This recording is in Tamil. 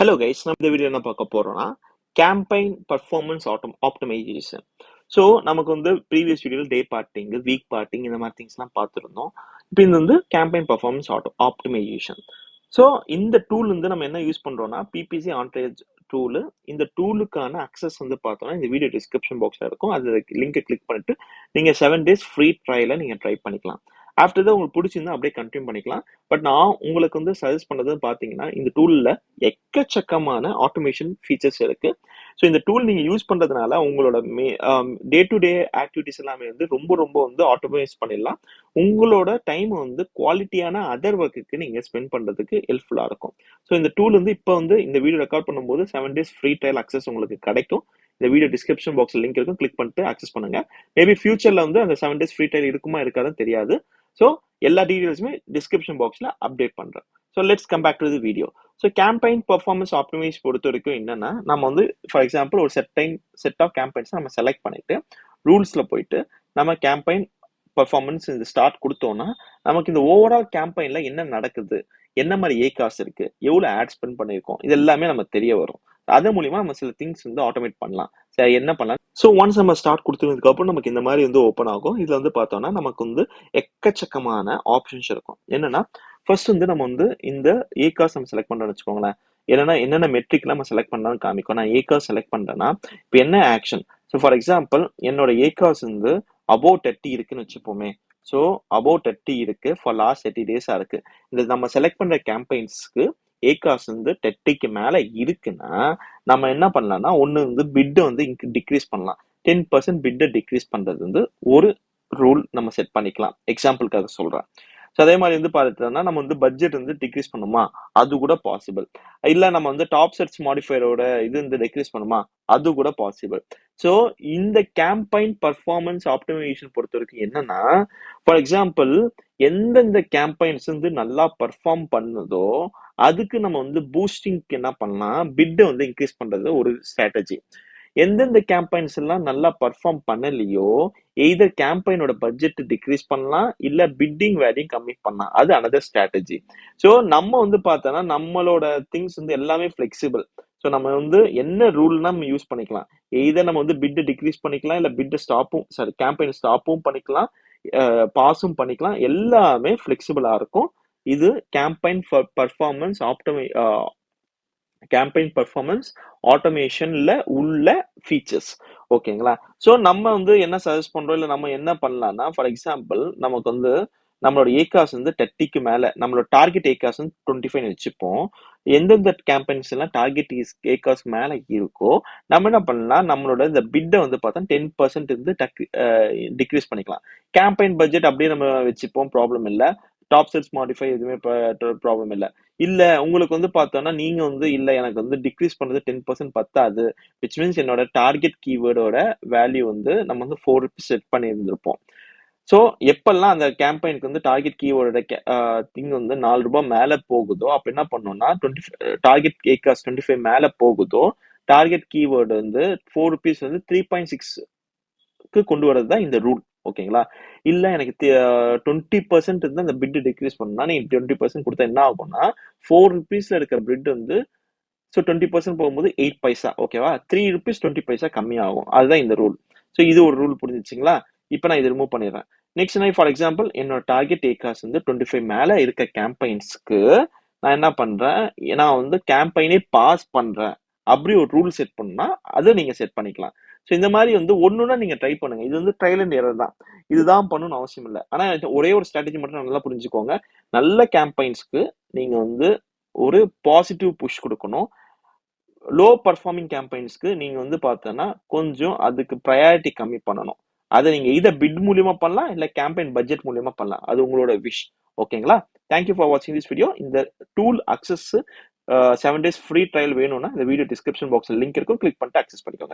ஹலோ கைஸ், நம்ம இந்த வீடியோ என்ன பார்க்க போறோம்னா கேம்பெயின் பர்ஃபார்மன்ஸ் ஆப்டிமைசேஷன். ஸோ நமக்கு வந்து ப்ரீவியஸ் வீடியோவில் டே பார்ட்டிங், வீக் பார்ட்டிங் இந்த மாதிரி திங்ஸ்லாம் பார்த்துருந்தோம். இப்போ இது வந்து கேம்பெயின் பர்ஃபார்மன்ஸ் ஆப்டிமைசேஷன். ஸோ இந்த டூல் வந்து நம்ம என்ன யூஸ் பண்றோம்னா பிபிசி ஆன்ட்ரேஜ் டூலு. இந்த டூலுக்கான அக்சஸ் வந்து பார்த்தோம்னா இந்த வீடியோ டிஸ்கிரிப்ஷன் பாக்ஸ்ல இருக்கும். அது லிங்கை கிளிக் பண்ணிட்டு நீங்க 7 days ஃப்ரீ ட்ரையலை நீங்க ட்ரை பண்ணிக்கலாம். ஆஃப்டர் தான் உங்களுக்கு பிடிச்சிருந்தா அப்படியே கண்டினியூ பண்ணிக்கலாம். பட் நான் உங்களுக்கு வந்து சஜஸ்ட் பண்றது பார்த்தீங்கன்னா இந்த டூல்ல எக்கச்சக்கமான ஆட்டோமேஷன் ஃபீச்சர்ஸ் இருக்கு. ஸோ இந்த டூல் நீங்க யூஸ் பண்றதுனால உங்களோட டே டு டே ஆக்டிவிட்டிஸ் எல்லாமே வந்து ரொம்ப ரொம்ப வந்து ஆட்டோமைஸ் பண்ணிடலாம். உங்களோட டைம் வந்து குவாலிட்டியான அதர் ஒர்க்குக்கு நீங்க ஸ்பெண்ட் பண்றதுக்கு ஹெல்ப்ஃபுல்லா இருக்கும். ஸோ இந்த டூல் வந்து இப்போ வந்து இந்த வீடியோ ரெக்கார்ட் பண்ணும்போது 7 days ஃப்ரீ ட்ரையல் அக்சஸ் உங்களுக்கு கிடைக்கும். இந்த வீடியோ டிஸ்கிரிப்ஷன் பாக்ஸ்ல லிங்க் இருக்கும், கிளிக் பண்ணிட்டு அக்சஸ் பண்ணுங்க. மேபி ஃபியூச்சர்ல வந்து அந்த 7 days ஃப்ரீ ட்ரையல் இருக்குமா இருக்காதுன்னு தெரியாது. ஸோ எல்லா டீடைல்ஸுமே டிஸ்கிரிப்ஷன் பாக்ஸ்ல அப்டேட் பண்றேன். So let's come back to the video. So campaign performance optimise பொறுத்த வரைக்கும் என்னன்னா, நம்ம வந்து ஃபார் எக்ஸாம்பிள் ஒரு செட் ஆஃப் கேம்பெயின்ஸ் நம்ம செலக்ட் பண்ணிட்டு ரூல்ஸ்ல போயிட்டு நம்ம கேம்பெயின் பர்ஃபார்மன்ஸ் இந்த ஸ்டார்ட் கொடுத்தோம்னா நமக்கு இந்த ஓவரால் கேம்பெயின்ல என்ன நடக்குது, என்ன மாதிரி ஏகாஸ் இருக்கு, எவ்வளவு ஆட் ஸ்பெண்ட் பண்ணிருக்கோம், இது எல்லாமே நமக்கு தெரிய வரும். அது மூலியமா நம்ம சில திங்ஸ் வந்து ஆட்டோமேட் பண்ணலாம். சரி, என்ன பண்ணலாம்? ஸோ ஒன்ஸ் நம்ம ஸ்டார்ட் கொடுத்ததுக்கு அப்புறம் நமக்கு இந்த மாதிரி வந்து ஓப்பன் ஆகும். இதுல வந்து பார்த்தோம்னா நமக்கு வந்து எக்கச்சக்கமான ஆப்ஷன்ஸ் இருக்கும். என்னன்னா ஃபர்ஸ்ட் வந்து நம்ம வந்து இந்த ஏகாஸ் நம்ம செலக்ட் பண்றோம்னு வச்சுக்கோங்களேன். என்னென்ன மெட்ரிக் நம்ம செலக்ட் பண்ணலாம்னு காமிக்கும். நான் ஏகாஸ் செலக்ட் பண்றேன்னா இப்போ என்ன ஆக்ஷன். ஸோ ஃபார் எக்ஸாம்பிள் என்னோட ஏகாஸ் வந்து அபோவ் 30 இருக்குன்னு வச்சுப்போமே. ஸோ அபோவ் 30 இருக்கு ஃபார் லாஸ்ட் 30 days இருக்கு. இந்த நம்ம செலக்ட் பண்ற கேம்பெயின்ஸ்க்கு ஏகாஸ் வந்து 30க்கு மேல இருக்குன்னா நம்ம என்ன பண்ணலாம்னா ஒன்னு வந்து பிட் வந்து டிக்ரீஸ் பண்ணலாம். 10% பிட்டை டிக்ரீஸ் பண்றது வந்து ஒரு ரூல் நம்ம செட் பண்ணிக்கலாம். எக்ஸாம்பிளுக்காக சொல்றேன். ஸோ அதே மாதிரி வந்து பார்த்துட்டோம்னா நம்ம வந்து பட்ஜெட் வந்து டிக்ரீஸ் பண்ணுமா, அது கூட பாசிபிள். இல்ல நம்ம வந்து டாப் சர்ச் மாடிஃபையரோட இது வந்து டிக்ரீஸ் பண்ணுமா, அது கூட பாசிபிள். ஸோ இந்த கேம்பெயின் பர்ஃபார்மன்ஸ் ஆப்டிமைசேஷன் பொறுத்த வரைக்கும் என்னன்னா, ஃபார் எக்ஸாம்பிள் எந்தெந்த கேம்பெயின்ஸ் வந்து நல்லா பர்ஃபார்ம் பண்ணுதோ அதுக்கு நம்ம வந்து பூஸ்டிங்க்கு என்ன பண்ணலாம், பிட்டை வந்து இன்க்ரீஸ் பண்றது ஒரு ஸ்ட்ராட்டஜி. எந்தெந்த கேம்பெயின்ஸ் எல்லாம் நல்லா பர்ஃபார்ம் பண்ணலையோ எய்தர் கேம்பெயினோட பட்ஜெட் டிக்ரீஸ் பண்ணலாம், இல்ல பிட்டிங் வேல்யூ கம்மி பண்ணலாம். அது அனதர் ஸ்ட்ராட்டஜி. ஸோ நம்ம வந்து பார்த்தோம்னா நம்மளோட திங்ஸ் வந்து எல்லாமே ஃபிளெக்சிபிள். ஸோ நம்ம வந்து என்ன ரூல்னா நம்ம யூஸ் பண்ணிக்கலாம். எய்தர் நம்ம வந்து பிட் டிக்ரீஸ் பண்ணிக்கலாம், இல்ல பிட் ஸ்டாப்பும் கேம்பெயின் ஸ்டாப்பும் பண்ணிக்கலாம், பாஸும் பண்ணிக்கலாம். எல்லாமே ஃபிளெக்சிபிளா இருக்கும். இது கேம்பெயின் பர்ஃபார்மன்ஸ் ஆட்டோமேஷன்ல உள்ள ஃபீச்சர்ஸ். ஓகேங்களா? ஸோ நம்ம வந்து என்ன சஜஸ்ட் பண்றோம், இல்ல நம்ம என்ன பண்ணலாம்னா ஃபார் எக்ஸாம்பிள் நமக்கு வந்து நம்மளோட ஏகாஸ் வந்து 30க்கு மேல, நம்மளோட டார்கெட் ஏகாஸ் வந்து 25 வச்சுப்போம். எந்தெந்த கேம்பெயின்ஸ் எல்லாம் டார்கெட் ஏகாஸ் மேல இருக்கோ நம்ம என்ன பண்ணலாம், நம்மளோட இந்த பிட்டை வந்து பார்த்தா 10% இருந்து டிக்ரீஸ் பண்ணிக்கலாம். கேம்பெயின் பட்ஜெட் அப்படியே நம்ம வச்சுப்போம், ப்ராப்ளம் இல்லை. டாப் செட்ஸ் மாடிஃபை எதுவுமே ப்ராப்ளம் இல்லை. இல்ல உங்களுக்கு வந்து பார்த்தோம்னா நீங்க வந்து இல்ல எனக்கு வந்து டிக்ரீஸ் பண்றது 10% பத்தாது, விச் மீன்ஸ் என்னோட டார்கெட் கீவேர்டோட வேல்யூ வந்து நம்ம வந்து 4 rupees செட் பண்ணியிருந்திருப்போம். ஸோ எப்பெல்லாம் அந்த கேம்பெயினுக்கு வந்து டார்கெட் கீவேர்டோட திங் வந்து 4 ரூபாய் மேல போகுதோ அப்ப என்ன பண்ணோம்னா டார்கெட் ஏகாஸ் 25 மேல போகுதோ டார்கெட் கீவேர்டு வந்து 4 rupees வந்து 3.6 கொண்டு வரது தான் இந்த ரூல். ஓகேங்களா? இல்ல எனக்கு 20% இருந்தா அந்த பிட் டிக்ரீஸ் பண்ணா நீங்க 20% கொடுத்தா என்ன ஆகும்னா 4 rupeesல இருக்கிற பிட் வந்து 20% போகும்போது 8 பைசா. ஓகேவா? 3 rupees 20 பைசா கம்மி ஆகும். அதுதான் இந்த ரூல். ஸோ இது ஒரு ரூல் புரிஞ்சிச்சுங்களா? இப்போ நான் இதை ரிமூவ் பண்ணிடுறேன். நெக்ஸ்ட் நான் ஃபார் எக்ஸாம்பிள் என்னோட டார்கெட் ஏகாஸ் வந்து 25 மேல இருக்க கேம்பெயின்ஸ்க்கு நான் என்ன பண்றேன், நான் வந்து கேம்பெயினே பாஸ் பண்றேன் அப்படி ஒரு ரூல் செட் பண்ணா அதை நீங்க செட் பண்ணிக்கலாம். ஸோ இந்த மாதிரி வந்து ஒண்ணுன்னா நீங்க ட்ரை பண்ணுங்க. இது வந்து ட்ரையல் அண்ட் எரர் தான். இதுதான் பண்ணணும்னு அவசியம் இல்லை. ஆனா ஒரே ஒரு ஸ்ட்ராட்டஜி மட்டும் நல்லா புரிஞ்சுக்கோங்க. நல்ல கேம்பெயின்ஸ்க்கு நீங்க வந்து ஒரு பாசிட்டிவ் புஷ் கொடுக்கணும். லோ பர்ஃபார்மிங் கேம்பெயின்ஸ்க்கு நீங்க வந்து பார்த்தோன்னா கொஞ்சம் அதுக்கு ப்ரையாரிட்டி கம்மி பண்ணணும். அதை நீங்க இதை பிட் மூலியமா பண்ணலாம், இல்ல கேம்பெயின் பட்ஜெட் மூலியமா பண்ணலாம். அது உங்களோட விஷ். ஓகேங்களா? தேங்க்யூ ஃபார் வாட்சிங் திஸ் வீடியோ. இந்த tool access 7 days free trial வேணும்னா இந்த வீடியோ டிஸ்கிரிப்ஷன் பாக்ஸ்ல லிங்க் இருக்கும், கிளிக் பண்ணிட்டு அக்சஸ் பண்ணிக்கோங்க.